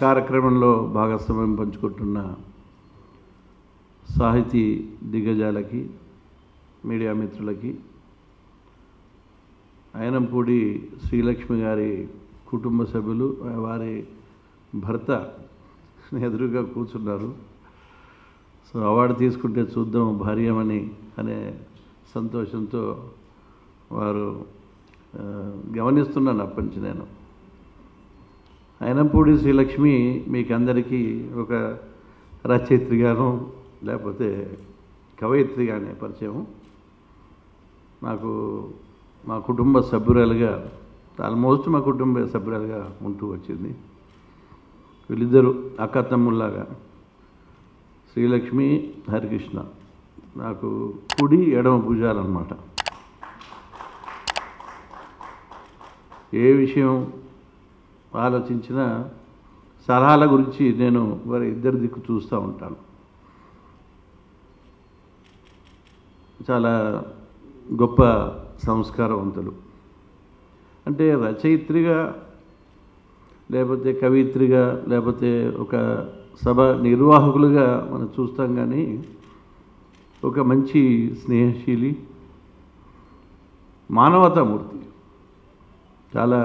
కార్యక్రమంలో భాగస్వామ్యం పంచుకుంటున్న సాహితీ దిగ్గజాలకి, మీడియా మిత్రులకి, ఆయనంపూడి శ్రీలక్ష్మి గారి కుటుంబ సభ్యులు, వారి భర్త ఎదురుగా కూర్చున్నారు. సో అవార్డు తీసుకుంటే చూద్దాం భార్యమని అనే సంతోషంతో వారు గమనిస్తున్నాను అప్పటి నుంచి నేను. ఆయనంపూడి శ్రీలక్ష్మి మీకు అందరికీ ఒక రచయిత్రిగాను లేకపోతే కవయిత్రిగానే పరిచయం. నాకు మా కుటుంబ సభ్యురాలుగా, ఆల్మోస్ట్ మా కుటుంబ సభ్యురాలుగా ఉంటూ వచ్చింది. వీళ్ళిద్దరూ అక్క తమ్ముళ్ళలాగా, శ్రీలక్ష్మి, హరికృష్ణ నాకు కుడి ఎడమ భుజాలన్నమాట. ఏ విషయం ఆలోచించినా సలహాల గురించి నేను వారి ఇద్దరి దిక్కు చూస్తూ ఉంటాను. చాలా గొప్ప సంస్కారవంతులు. అంటే రచయిత్రిగా లేకపోతే కవిత్రిగా లేకపోతే ఒక సభ నిర్వాహకులుగా మనం చూస్తాం, కానీ ఒక మంచి స్నేహశీలి, మానవతామూర్తి, చాలా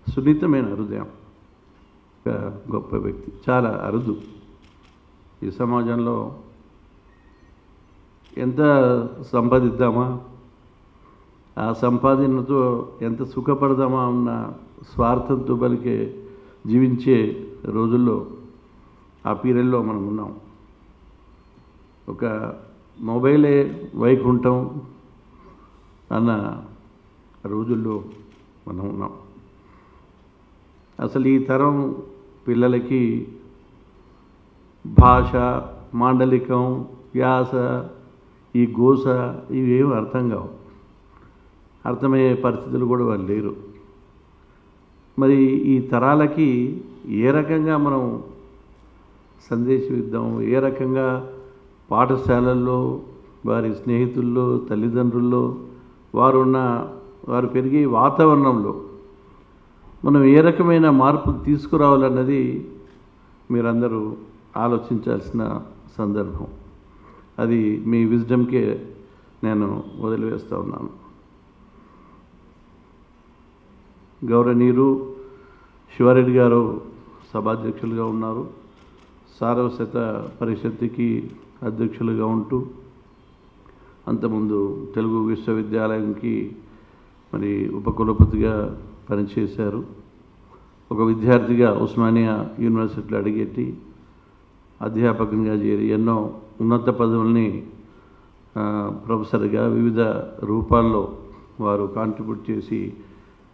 సున్నితమైన హృదయం, ఒక గొప్ప వ్యక్తి. చాలా అరుదు ఈ సమాజంలో. ఎంత సంపాదిద్దామా, ఆ సంపాదనతో ఎంత సుఖపడదామా ఉన్న స్వార్థంతో బలికే జీవించే రోజుల్లో, ఆ పీరియడ్లో మనం ఉన్నాం. ఒక మొబైలే వైకుంఠం అన్న రోజుల్లో మనం ఉన్నాం. అసలు ఈ తరం పిల్లలకి భాష, మాండలికం, యాస, ఈ గోస ఇవేం అర్థం కావు. అర్థమయ్యే పరిస్థితులు కూడా వాళ్ళు లేరు. మరి ఈ తరాలకి ఏ రకంగా మనం సందేశం ఇద్దాం, ఏ రకంగా పాఠశాలల్లో, వారి స్నేహితుల్లో, తల్లిదండ్రుల్లో, వారు పెరిగే వాతావరణంలో మనం ఏ రకమైన మార్పులు తీసుకురావాలన్నది మీరందరూ ఆలోచించాల్సిన సందర్భం. అది మీ విజ్డమ్కే నేను వదిలివేస్తూ ఉన్నాను. గౌరవనీయులు శివారెడ్డి గారు సభాధ్యక్షులుగా ఉన్నారు. సారస్వత పరిషత్తుకి అధ్యక్షులుగా ఉంటూ అంతకుముందు తెలుగు విశ్వవిద్యాలయంకి మరి ఉపకులపతిగా పనిచేశారు. ఒక విద్యార్థిగా ఉస్మానియా యూనివర్సిటీలో అడిగెట్టి అధ్యాపకునిగా చేరి ఎన్నో ఉన్నత పదవుల్ని ప్రొఫెసర్గా వివిధ రూపాల్లో వారు కాంట్రిబ్యూట్ చేసి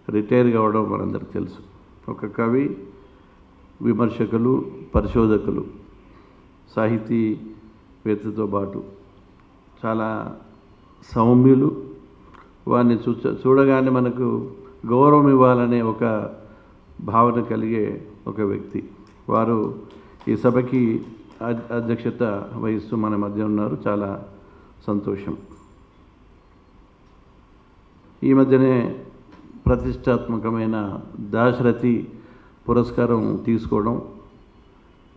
రిటైర్ కావడం మనందరికీ తెలుసు. ఒక కవి, విమర్శకులు, పరిశోధకులు, సాహితీవేత్తతో పాటు చాలా సౌమ్యులు. వారిని చూడగానే మనకు గౌరవం ఇవ్వాలనే ఒక భావన కలిగే ఒక వ్యక్తి. వారు ఈ సభకి అధ్యక్షత వహిస్తూ మన మధ్య ఉన్నారు. చాలా సంతోషం. ఈ మధ్యనే ప్రతిష్టాత్మకమైన దాశరథి పురస్కారం తీసుకోవడం,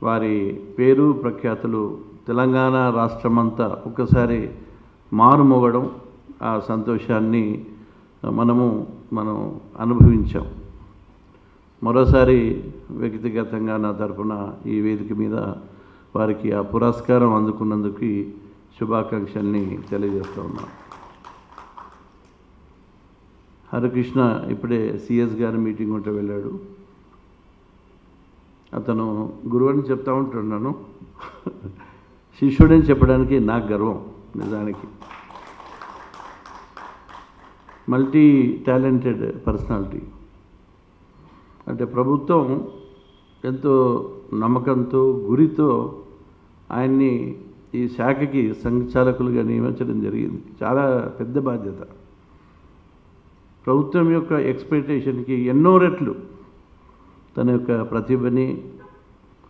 వారి పేరు ప్రఖ్యాతులు తెలంగాణ రాష్ట్రమంతా ఒక్కసారి మారుమోగడం, ఆ సంతోషాన్ని మనం అనుభవించాం. మరోసారి వ్యక్తిగతంగా నా తరపున ఈ వేదిక మీద వారికి ఆ పురస్కారం అందుకున్నందుకు శుభాకాంక్షల్ని తెలియజేస్తూ ఉన్నాను. హరికృష్ణ ఇప్పుడే సిఎస్ గారి మీటింగ్ ఉంటే వెళ్ళాడు. అతను గురువు అని చెప్తా ఉంటున్నాను, శిష్యుడని చెప్పడానికి నాకు గర్వం. నిజానికి మల్టీ టాలెంటెడ్ పర్సనాలిటీ. అంటే ప్రభుత్వం ఎంతో నమ్మకంతో, గురితో ఆయన్ని ఈ శాఖకి సంచాలకులుగా నియమించడం జరిగింది. చాలా పెద్ద బాధ్యత. ప్రభుత్వం యొక్క ఎక్స్పెక్టేషన్కి ఎన్నో రెట్లు తన యొక్క ప్రతిభని,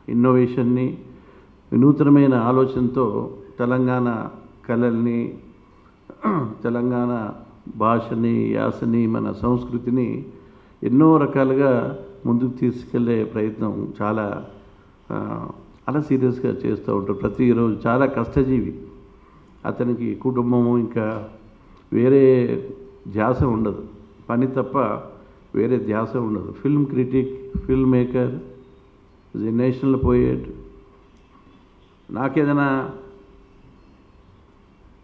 ఇన్నోవేషన్ని, వినూత్నమైన ఆలోచనతో తెలంగాణ కళల్ని, తెలంగాణ భాషని, యాసని, మన సంస్కృతిని ఎన్నో రకాలుగా ముందుకు తీసుకెళ్లే ప్రయత్నం చాలా అలా సీరియస్గా చేస్తూ ఉంటారు. ప్రతిరోజు చాలా కష్టజీవి. అతనికి కుటుంబము ఇంకా వేరే ధ్యాస ఉండదు, పని తప్ప వేరే ధ్యాస ఉండదు. Film critic, film maker, national poet. నాకేదైనా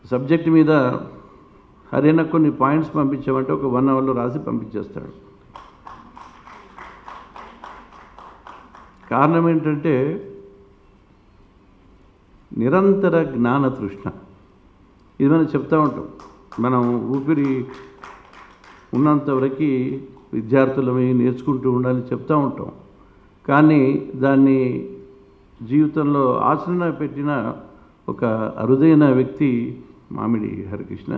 సబ్జెక్ట్ మీద హరైనా కొన్ని పాయింట్స్ పంపించామంటే ఒక 1 అవర్లో రాసి పంపించేస్తాడు. కారణం ఏంటంటే నిరంతర జ్ఞాన తృష్ణ. ఇది మనం చెప్తూ ఉంటాం. మనం ఊపిరి ఉన్నంతవరకు విద్యార్థులమై నేర్చుకుంటూ ఉండాలని చెప్తూ ఉంటాం. కానీ దాన్ని జీవితంలో ఆచరణ పెట్టిన ఒక అరుదైన వ్యక్తి మామిడి హరికృష్ణ.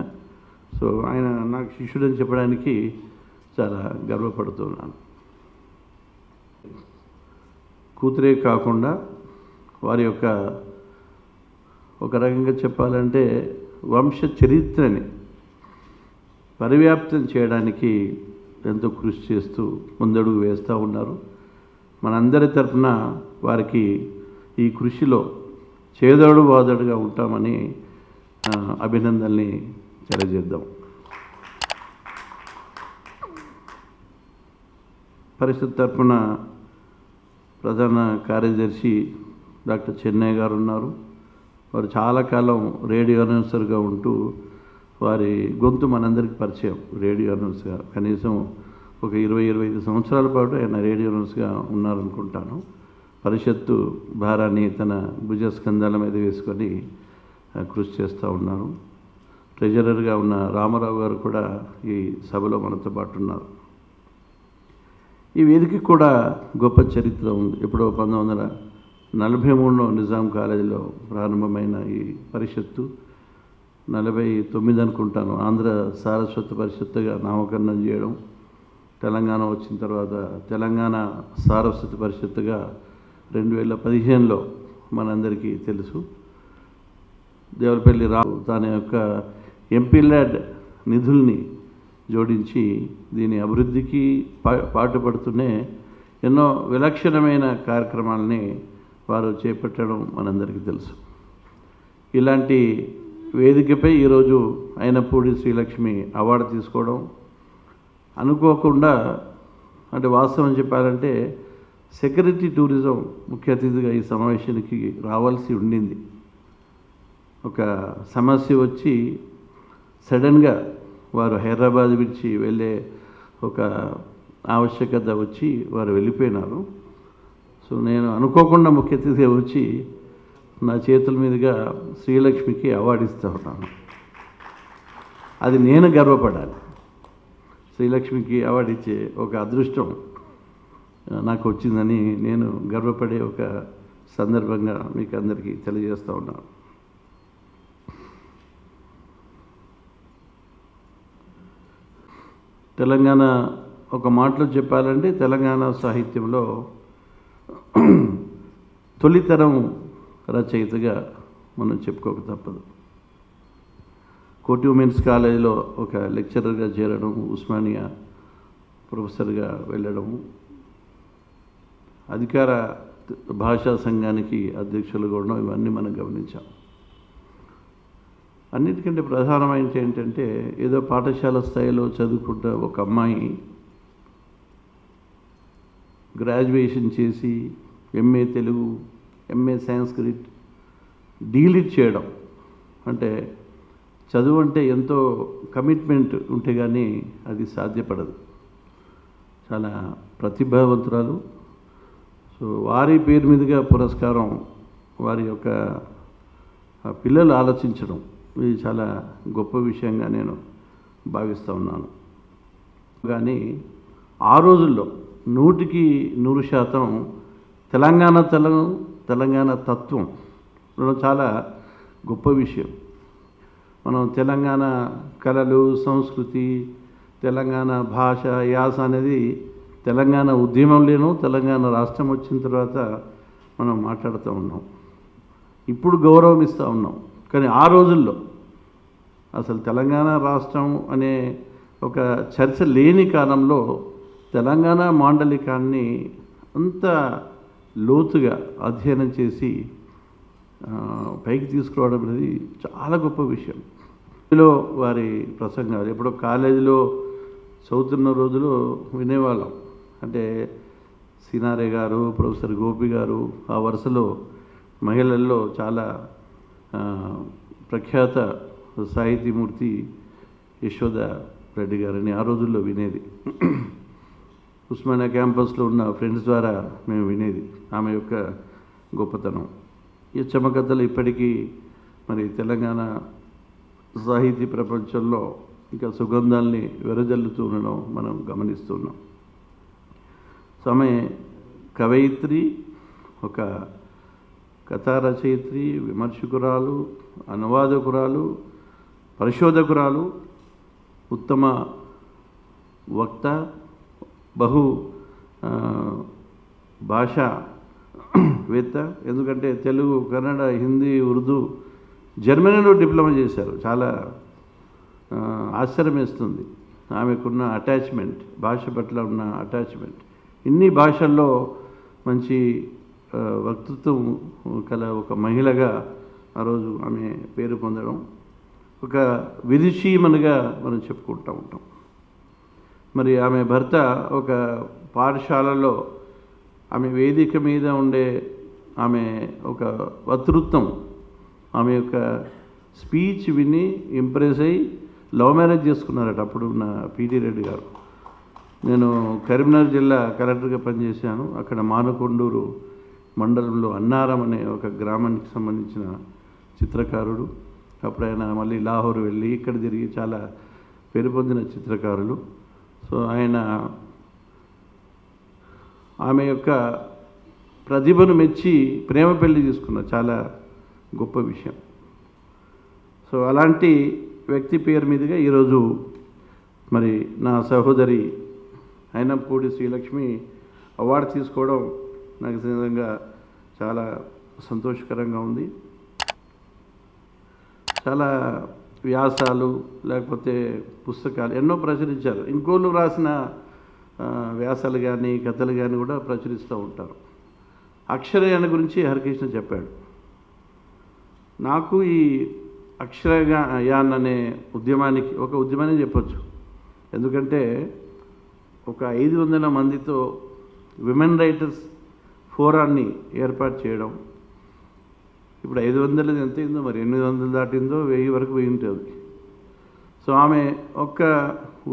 సో ఆయన నాకు శిష్యుడని చెప్పడానికి చాలా గర్వపడుతున్నాను. కూతురే కాకుండా వారి యొక్క ఒక రకంగా చెప్పాలంటే వంశ చరిత్రని పరివ్యాప్తం చేయడానికి ఎంతో కృషి చేస్తూ ముందడుగు వేస్తూ ఉన్నారు. మనందరి తరఫున వారికి ఈ కృషిలో చేదోడు వాదోడుగా ఉంటామని అభినందనల్ని తెలియజేద్దాం. పరిషత్ తరఫున ప్రధాన కార్యదర్శి డాక్టర్ చెన్నయ్య గారు ఉన్నారు. వారు చాలా కాలం రేడియో అనౌన్సర్గా ఉంటూ వారి గొంతు మనందరికీ పరిచయం. రేడియో అనౌన్స్గా కనీసం ఒక 20-25 సంవత్సరాల పాటు ఆయన రేడియో అనౌన్స్గా ఉన్నారనుకుంటాను. పరిషత్తు భారాన్ని తన భుజస్కంధాల మీద వేసుకొని కృషి చేస్తూ ఉన్నారు. ట్రెజరర్గా ఉన్న రామారావు గారు కూడా ఈ సభలో మనతో పాటు ఉన్నారు. ఈ వేదికకి కూడా గొప్ప చరిత్ర ఉంది. ఎప్పుడో 1943లో నిజాం కాలేజీలో ప్రారంభమైన ఈ పరిషత్తు 49 అనుకుంటాను ఆంధ్ర సారస్వత పరిషత్తుగా నామకరణం చేయడం, తెలంగాణ వచ్చిన తర్వాత తెలంగాణ సారస్వత పరిషత్తుగా 2015లో మనందరికీ తెలుసు. దేవరపల్లి రావు తన యొక్క ఎంపీ ల్యాడ్ నిధుల్ని జోడించి దీని అభివృద్ధికి పాటుపడుతూనే ఎన్నో విలక్షణమైన కార్యక్రమాలని వారు చేపట్టడం మనందరికీ తెలుసు. ఇలాంటి వేదికపై ఈరోజు అయినపూడి శ్రీలక్ష్మి అవార్డు తీసుకోవడం అనుకోకుండా, అంటే వాస్తవం చెప్పాలంటే సెక్యూరిటీ టూరిజం ముఖ్య అతిథిగా ఈ సమావేశానికి రావాల్సి ఉండింది. ఒక సమస్య వచ్చి సడన్గా వారు హైదరాబాద్ విడిచి వెళ్ళే ఒక ఆవశ్యకత వచ్చి వారు వెళ్ళిపోయినారు. సో నేను అనుకోకుండా ముఖ్య అతిథిగా వచ్చి నా చేతుల మీదుగా శ్రీలక్ష్మికి అవార్డు ఇస్తూ ఉన్నాను. అది నేను గర్వపడాలి. శ్రీలక్ష్మికి అవార్డు ఇచ్చే ఒక అదృష్టం నాకు వచ్చిందని నేను గర్వపడే ఒక సందర్భంగా మీకు అందరికీ తెలియజేస్తూ ఉన్నాను. తెలంగాణ ఒక మాటలో చెప్పాలంటే తెలంగాణ సాహిత్యంలో తొలితరం రచయితగా మనం చెప్పుకోక తప్పదు. కోటి ఉమెన్స్ కాలేజీలో ఒక లెక్చరర్గా చేరడం, ఉస్మానియా ప్రొఫెసర్గా వెళ్ళడం, అధికార భాషా సంఘానికి అధ్యక్షులుగా ఉండడం, ఇవన్నీ మనం గమనించాం. అన్నిటికంటే ప్రధానమైనది ఏంటంటే ఏదో పాఠశాల స్థాయిలో చదువుకుంట ఒక అమ్మాయి గ్రాడ్యుయేషన్ చేసి MA Telugu, MA Sanskrit delete చేయడం అంటే చదువు అంటే ఎంతో కమిట్మెంట్ ఉంటే కానీ అది సాధ్యపడదు. చాలా ప్రతిభావంతురాలు. సో వారి పేరు మీదుగా పురస్కారం వారి యొక్క పిల్లలు ఆలోచించడం ఇది చాలా గొప్ప విషయంగా నేను భావిస్తూ ఉన్నాను. కానీ ఆ రోజుల్లో 100% తెలంగాణ తత్వం ఉండడం చాలా గొప్ప విషయం. మనం తెలంగాణ కళలు, సంస్కృతి, తెలంగాణ భాష, యాస అనేది తెలంగాణ ఉద్యమంలోనూ తెలంగాణ రాష్ట్రం వచ్చిన తర్వాత మనం మాట్లాడుతూ ఉన్నాం. ఇప్పుడు గౌరవం ఇస్తూ ఉన్నాం. కానీ ఆ రోజుల్లో అసలు తెలంగాణ రాష్ట్రం అనే ఒక చర్చ లేని కాలంలో తెలంగాణ మాండలికాన్ని అంత లోతుగా అధ్యయనం చేసి పైకి తీసుకురావడం అనేది చాలా గొప్ప విషయం. ఇందులో వారి ప్రసంగాలు ఎప్పుడో కాలేజీలో చదువుతున్న రోజులు వినేవాళ్ళం. అంటే సినారే గారు, ప్రొఫెసర్ గోపి గారు, ఆ వరుసలో మహిళల్లో చాలా ప్రఖ్యాత సాహితీమూర్తి యశోద రెడ్డి గారని ఆ రోజుల్లో వినేది. ఉస్మానియా క్యాంపస్లో ఉన్న ఫ్రెండ్స్ ద్వారా మేము వినేది ఆమె యొక్క గొప్పతనం. ఈ చమకథలు ఇప్పటికీ మరి తెలంగాణ సాహితీ ప్రపంచంలో ఇంకా సుగంధాల్ని వెరజల్లుతూ ఉండడం మనం గమనిస్తున్నాం. ఆమె కవయిత్రి, ఒక కథా రచయిత్రి, విమర్శకురాలు, అనువాదకురాలు, పరిశోధకురాలు, ఉత్తమ వక్త, బహు భాషావేత్త. ఎందుకంటే తెలుగు, కన్నడ, హిందీ, ఉర్దూ, జర్మనీలో డిప్లొమా చేశారు. చాలా ఆశ్చర్యం వేస్తుంది ఆమెకున్న అటాచ్మెంట్, భాష పట్ల ఉన్న అటాచ్మెంట్. ఇన్ని భాషల్లో మంచి వక్తృత్వం కల ఒక మహిళగా ఆ రోజు ఆమె పేరు పొందడం, ఒక విదుషీమణిగా మనం చెప్పుకుంటూ ఉంటాం. మరి ఆమె భర్త ఒక పాఠశాలలో ఆమె వేదిక మీద ఉండే ఆమె ఒక వక్తృత్వం, ఆమె యొక్క స్పీచ్ విని ఇంప్రెస్ అయ్యి లవ్ మ్యారేజ్ చేసుకున్నారట అప్పుడు ఉన్న పిటి రెడ్డి గారు. నేను కరీంనగర్ జిల్లా కలెక్టర్గా పనిచేశాను. అక్కడ మానకొండూరు మండలంలో అన్నారం అనే ఒక గ్రామానికి సంబంధించిన చిత్రకారుడు. అప్పుడు ఆయన మళ్ళీ లాహోర్ వెళ్ళి ఇక్కడ తిరిగి చాలా పేరు పొందిన చిత్రకారులు. సో ఆయన ఆమె యొక్క ప్రతిభను మెచ్చి ప్రేమ పెళ్లి చేసుకున్నారు. చాలా గొప్ప విషయం. సో అలాంటి వ్యక్తి పేరు మీదుగా ఈరోజు మరి నా సహోదరి అయినంపూడి శ్రీలక్ష్మి అవార్డు తీసుకోవడం నాకు నిజంగా చాలా సంతోషకరంగా ఉంది. చాలా వ్యాసాలు లేకపోతే పుస్తకాలు ఎన్నో ప్రచురించారు. ఇంకోళ్ళు రాసిన వ్యాసాలు కానీ కథలు కానీ కూడా ప్రచురిస్తూ ఉంటారు. అక్షరయాన గురించి హరికృష్ణ చెప్పాడు. నాకు ఈ అక్షరయాన్ అనే ఉద్యమానికి ఒక ఉద్యమనే చెప్పొచ్చు. ఎందుకంటే ఒక 500 మందితో విమెన్ రైటర్స్ ఫోరాన్ని ఏర్పాటు చేయడం. ఇప్పుడు 500 ఎంత అయిందో మరి, 800 దాటిందో, 1000 వరకు పోయి ఉంటుంది. సో ఆమె ఒక్క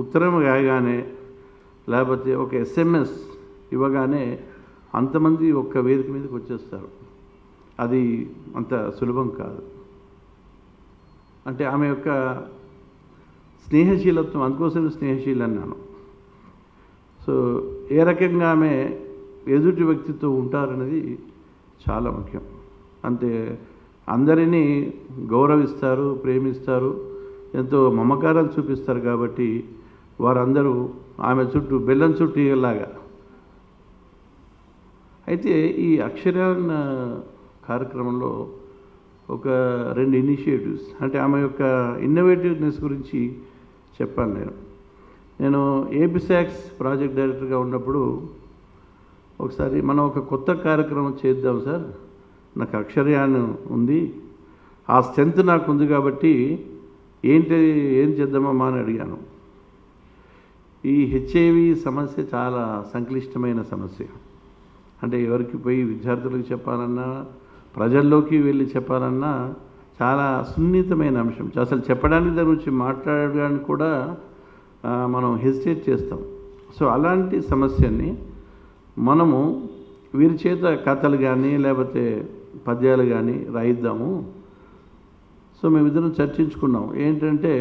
ఉత్తరం కాగానే లేకపోతే ఒక SMS ఇవ్వగానే అంతమంది ఒక్క వేదిక మీదకి వచ్చేస్తారు. అది అంత సులభం కాదు. అంటే ఆమె యొక్క స్నేహశీలత్వం, అందుకోసం స్నేహశీల అన్నాను. సో ఏ రకంగా ఆమె ఎదుటి వ్యక్తితో ఉంటారనేది చాలా ముఖ్యం. అంటే అందరినీ గౌరవిస్తారు, ప్రేమిస్తారు, ఎంతో మమకారాలు చూపిస్తారు. కాబట్టి వారందరూ ఆమె చుట్టూ బెల్లం చుట్టూ లాగా. అయితే ఈ అక్షరాన్ కార్యక్రమంలో ఒక 2 ఇనిషియేటివ్స్, అంటే ఆమె యొక్క ఇన్నోవేటివ్నెస్ గురించి చెప్పాను. నేను ఏబిసాక్స్ ప్రాజెక్ట్ డైరెక్టర్గా ఉన్నప్పుడు ఒకసారి మనం ఒక కొత్త కార్యక్రమం చేద్దాం సార్, నాకు అక్షరయాన్ ఉంది, ఆ స్ట్రెంత్ నాకు ఉంది కాబట్టి ఏం చేద్దామమ్మా అని అడిగాను. ఈ HIV సమస్య చాలా సంక్లిష్టమైన సమస్య. అంటే ఎవరికి పోయి విద్యార్థులకు చెప్పాలన్నా, ప్రజల్లోకి వెళ్ళి చెప్పాలన్నా చాలా సున్నితమైన అంశం. అసలు చెప్పడానికి దాని గురించి మాట్లాడడానికి కూడా మనం హెసిటేట్ చేస్తాం. సో అలాంటి సమస్యని మనము వీరి చేత కథలు కానీ లేకపోతే పద్యాలు కానీ రాయిద్దాము. సో మేమిద్దరం చర్చించుకున్నాం. ఏంటంటే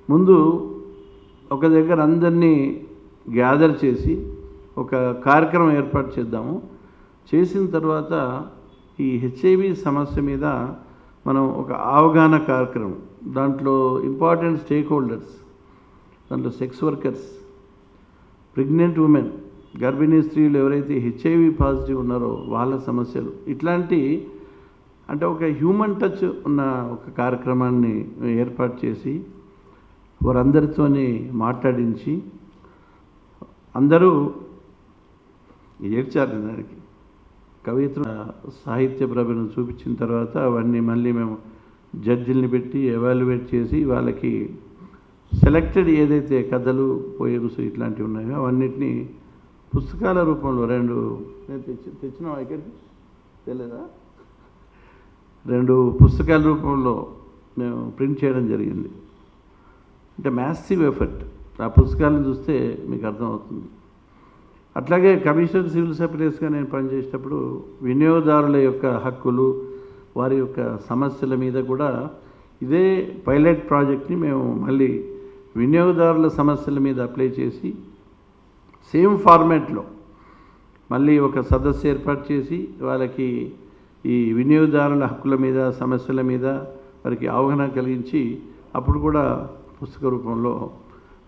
ముందు ఒక దగ్గర అందరినీ గ్యాదర్ చేసి ఒక కార్యక్రమం ఏర్పాటు చేద్దాము. చేసిన తర్వాత ఈ HIV సమస్య మీద మనం ఒక అవగాహన కార్యక్రమం, దాంట్లో ఇంపార్టెంట్ స్టేక్ హోల్డర్స్, దాంట్లో సెక్స్ వర్కర్స్, ప్రెగ్నెంట్ ఉమెన్, గర్భిణీ స్త్రీలు ఎవరైతే HIV పాజిటివ్ ఉన్నారో వాళ్ళ సమస్యలు, ఇట్లాంటి అంటే ఒక హ్యూమన్ టచ్ ఉన్న ఒక కార్యక్రమాన్ని ఏర్పాటు చేసి వారందరితోని మాట్లాడించి అందరూ ఏడ్చారు దానికి. కవిత్వ సాహిత్య ప్రభను చూపించిన తర్వాత అవన్నీ మళ్ళీ మేము జడ్జిల్ని పెట్టి ఎవాల్యుయేట్ చేసి వాళ్ళకి సెలెక్టెడ్ ఏదైతే కథలు, పోయమ్స్ ఇట్లాంటివి ఉన్నాయో అవన్నిటినీ పుస్తకాల రూపంలో నేను తెచ్చినా ఇక్కడికి తెలియదా 2 పుస్తకాల రూపంలో మేము ప్రింట్ చేయడం జరిగింది. అంటే మ్యాసివ్ ఎఫర్ట్. ఆ పుస్తకాలను చూస్తే మీకు అర్థమవుతుంది. అట్లాగే కమిషనర్ సివిల్ సప్లైస్గా నేను పనిచేసేటప్పుడు వినియోగదారుల యొక్క హక్కులు, వారి యొక్క సమస్యల మీద కూడా ఇదే పైలట్ ప్రాజెక్ట్ని మేము మళ్ళీ వినియోగదారుల సమస్యల మీద అప్లై చేసి సేమ్ ఫార్మాట్లో మళ్ళీ ఒక సదస్సు ఏర్పాటు చేసి వాళ్ళకి ఈ వినియోగదారుల హక్కుల మీద, సమస్యల మీద వారికి అవగాహన కలిగించి అప్పుడు కూడా పుస్తక రూపంలో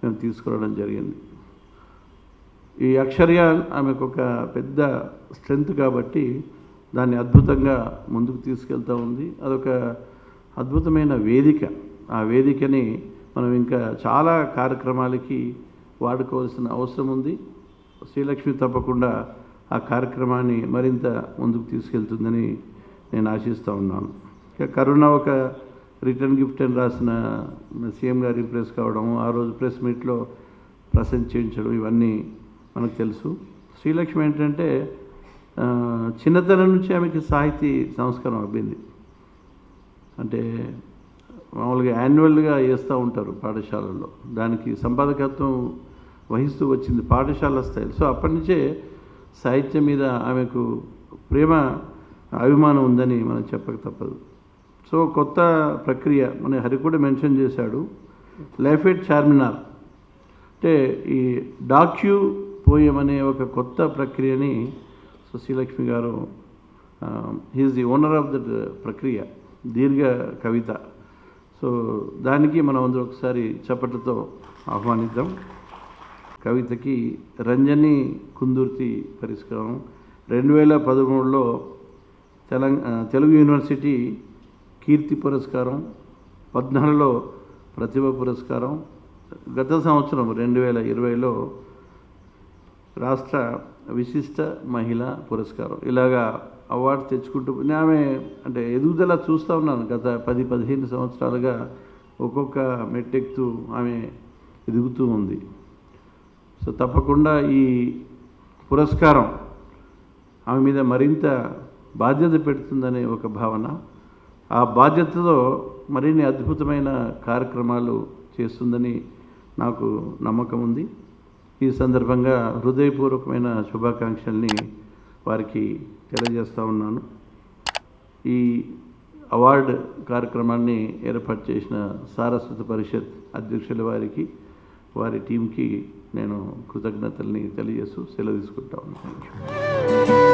మేము తీసుకురావడం జరిగింది. ఈ అక్షర్య ఆమెకు ఒక పెద్ద స్ట్రెంగ్త్ కాబట్టి దాన్ని అద్భుతంగా ముందుకు తీసుకెళ్తూ ఉంది. అదొక అద్భుతమైన వేదిక. ఆ వేదికని మనం ఇంకా చాలా కార్యక్రమాలకి వాడుకోవాల్సిన అవసరం ఉంది. శ్రీలక్ష్మి తప్పకుండా ఆ కార్యక్రమాన్ని మరింత ముందుకు తీసుకెళ్తుందని నేను ఆశిస్తూ ఉన్నాను. ఇక కరుణ ఒక రిటర్న్ గిఫ్ట్ అని రాసిన సీఎం గారు ఇంప్రెస్ కావడం, ఆ రోజు ప్రెస్ మీట్లో ప్రసెంట్ చేయించడం ఇవన్నీ మనకు తెలుసు. శ్రీలక్ష్మి ఏంటంటే చిన్నతనం నుంచి ఆమెకి సాహితీ సంస్కారం అబ్బింది. అంటే మామూలుగా యాన్యువల్గా వేస్తూ ఉంటారు పాఠశాలల్లో, దానికి సంపాదకత్వం వహిస్తూ వచ్చింది పాఠశాల స్థాయిలో. సో అప్పటి నుంచే సాహిత్యం మీద ఆమెకు ప్రేమ, అభిమానం ఉందని మనం చెప్పక తప్పదు. సో కొత్త ప్రక్రియ మన హరి కూడా మెన్షన్ చేశాడు, లైఫ్ ఎట్ చార్మినార్. అంటే ఈ డాక్యూ పోయం అనే ఒక కొత్త ప్రక్రియని శ్రీలక్ష్మి గారు he is the owner of that ప్రక్రియ, దీర్ఘ కవిత. సో దానికి మనం అందరూ ఒకసారి చప్పట్లతో ఆహ్వానిద్దాం. కవితకి రంజని కుందుర్తి పరిష్కారం 2013లో తెలుగు యూనివర్సిటీ కీర్తి పురస్కారం, 14లో ప్రతిభ పురస్కారం, గత సంవత్సరం 2020లో రాష్ట్ర విశిష్ట మహిళా పురస్కారం. ఇలాగా అవార్డు తెచ్చుకుంటూ ఆమె అంటే ఎదుగుదల చూస్తూ ఉన్నాను. గత 10-15 సంవత్సరాలుగా ఒక్కొక్క మెట్టెక్తూ ఆమె ఎదుగుతూ ఉంది. సో తప్పకుండా ఈ పురస్కారం ఆమె మీద మరింత బాధ్యత పెడుతుందనే ఒక భావన, ఆ బాధ్యతతో మరిన్ని అద్భుతమైన కార్యక్రమాలు చేస్తుందని నాకు నమ్మకం ఉంది. ఈ సందర్భంగా హృదయపూర్వకమైన శుభాకాంక్షల్ని వారికి తెలియజేస్తూ ఉన్నాను. ఈ అవార్డు కార్యక్రమాన్ని ఏర్పాటు చేసిన సారస్వత పరిషత్ అధ్యక్షుల వారికి, వారి టీంకి నేను కృతజ్ఞతల్ని తెలియజేస్తూ సెలవు తీసుకుంటా ఉన్నాను. Thank you.